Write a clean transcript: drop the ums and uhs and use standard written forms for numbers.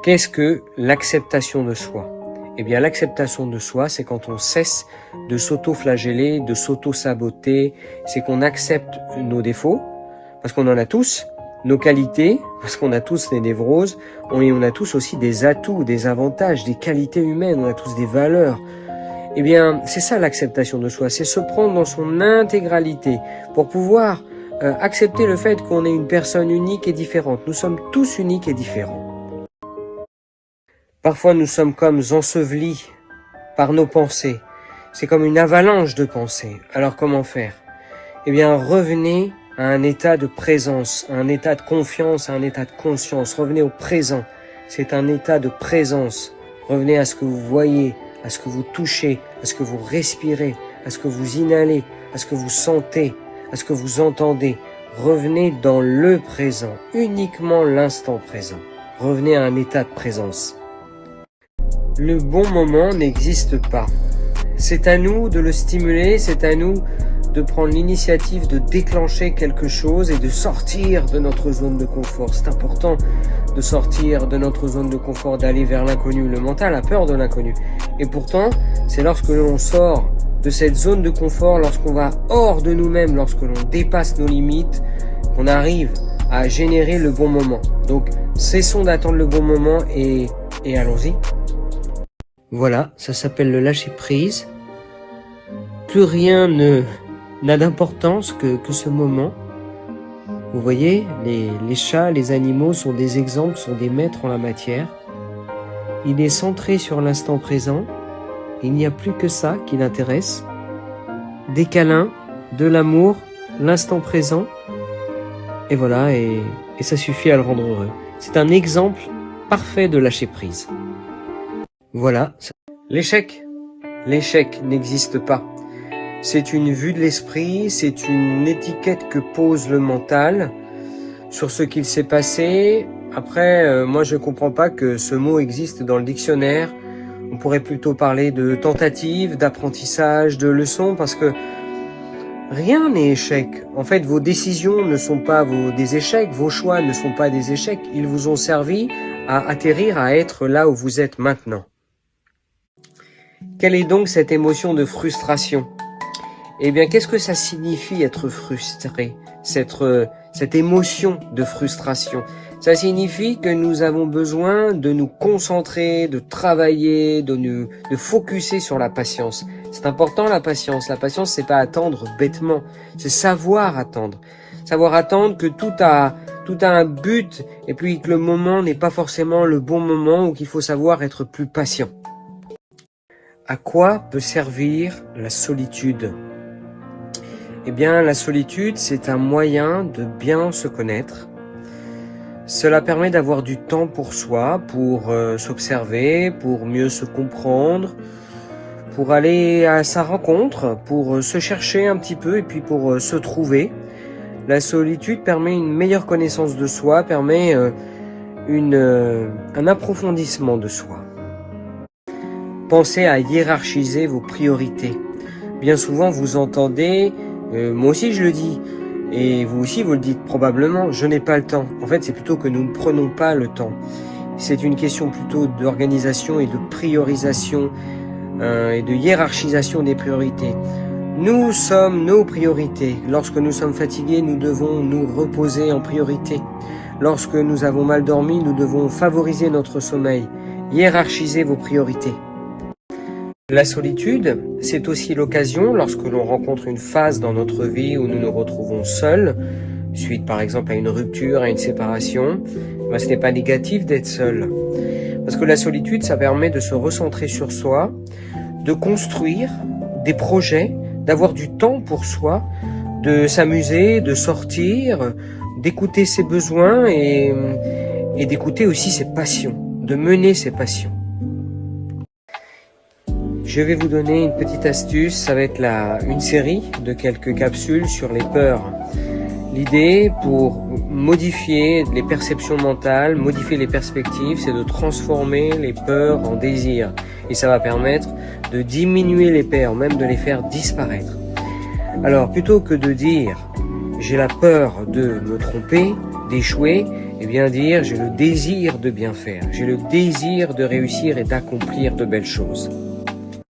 Qu'est-ce que l'acceptation de soi? Eh bien, l'acceptation de soi, c'est quand on cesse de s'auto-flageller, de s'auto-saboter, c'est qu'on accepte nos défauts, parce qu'on en a tous, nos qualités, parce qu'on a tous des névroses, et on a tous aussi des atouts, des avantages, des qualités humaines, on a tous des valeurs. Eh bien, c'est ça l'acceptation de soi, c'est se prendre dans son intégralité pour pouvoir accepter le fait qu'on est une personne unique et différente. Nous sommes tous uniques et différents. Parfois, nous sommes comme ensevelis par nos pensées. C'est comme une avalanche de pensées. Alors, comment faire? Eh bien, revenez à un état de présence, à un état de confiance, à un état de conscience. Revenez au présent. C'est un état de présence. Revenez à ce que vous voyez, à ce que vous touchez, à ce que vous respirez, à ce que vous inhalez, à ce que vous sentez, à ce que vous entendez. Revenez dans le présent, uniquement l'instant présent. Revenez à un état de présence. Le bon moment n'existe pas. C'est à nous de le stimuler, c'est à nous de prendre l'initiative de déclencher quelque chose et de sortir de notre zone de confort. C'est important de sortir de notre zone de confort, d'aller vers l'inconnu. Le mental a peur de l'inconnu. Et pourtant, c'est lorsque l'on sort de cette zone de confort, lorsqu'on va hors de nous-mêmes, lorsque l'on dépasse nos limites, qu'on arrive à générer le bon moment. Donc, cessons d'attendre le bon moment et allons-y. Voilà, ça s'appelle le lâcher prise. Plus rien n'a d'importance que ce moment. Vous voyez, les chats, les animaux sont des exemples, sont des maîtres en la matière. Il est centré sur l'instant présent. Il n'y a plus que ça qui l'intéresse. Des câlins, de l'amour, l'instant présent. Et voilà, et ça suffit à le rendre heureux. C'est un exemple parfait de lâcher prise. Voilà. L'échec n'existe pas. C'est une vue de l'esprit, c'est une étiquette que pose le mental sur ce qu'il s'est passé. Après, moi je comprends pas que ce mot existe dans le dictionnaire. On pourrait plutôt parler de tentative, d'apprentissage, de leçon, parce que rien n'est échec. En fait, vos décisions ne sont pas des échecs, vos choix ne sont pas des échecs. Ils vous ont servi à atterrir, à être là où vous êtes maintenant. Quelle est donc cette émotion de frustration? Eh bien, qu'est-ce que ça signifie être frustré? Cette émotion de frustration. Ça signifie que nous avons besoin de nous concentrer, de travailler, de focusser sur la patience. C'est important la patience. La patience, c'est pas attendre bêtement. C'est savoir attendre. Savoir attendre que tout a un but et puis que le moment n'est pas forcément le bon moment ou qu'il faut savoir être plus patient. À quoi peut servir la solitude? Eh bien, la solitude, c'est un moyen de bien se connaître. Cela permet d'avoir du temps pour soi, pour s'observer, pour mieux se comprendre, pour aller à sa rencontre, pour se chercher un petit peu et puis pour se trouver. La solitude permet une meilleure connaissance de soi, permet un approfondissement de soi. Pensez à hiérarchiser vos priorités. Bien souvent, vous entendez, moi aussi je le dis, et vous aussi vous le dites probablement, je n'ai pas le temps. En fait, c'est plutôt que nous ne prenons pas le temps. C'est une question plutôt d'organisation et de priorisation et de hiérarchisation des priorités. Nous sommes nos priorités. Lorsque nous sommes fatigués, nous devons nous reposer en priorité. Lorsque nous avons mal dormi, nous devons favoriser notre sommeil. Hiérarchiser vos priorités. La solitude, c'est aussi l'occasion, lorsque l'on rencontre une phase dans notre vie où nous nous retrouvons seuls, suite par exemple à une rupture, à une séparation, ce n'est pas négatif d'être seul. Parce que la solitude, ça permet de se recentrer sur soi, de construire des projets, d'avoir du temps pour soi, de s'amuser, de sortir, d'écouter ses besoins et d'écouter aussi ses passions, de mener ses passions. Je vais vous donner une petite astuce, ça va être une série de quelques capsules sur les peurs. L'idée pour modifier les perceptions mentales, modifier les perspectives, c'est de transformer les peurs en désirs. Et ça va permettre de diminuer les peurs, même de les faire disparaître. Alors plutôt que de dire « j'ai la peur de me tromper, d'échouer », Eh bien dire, j'ai le désir de bien faire, j'ai le désir de réussir et d'accomplir de belles choses.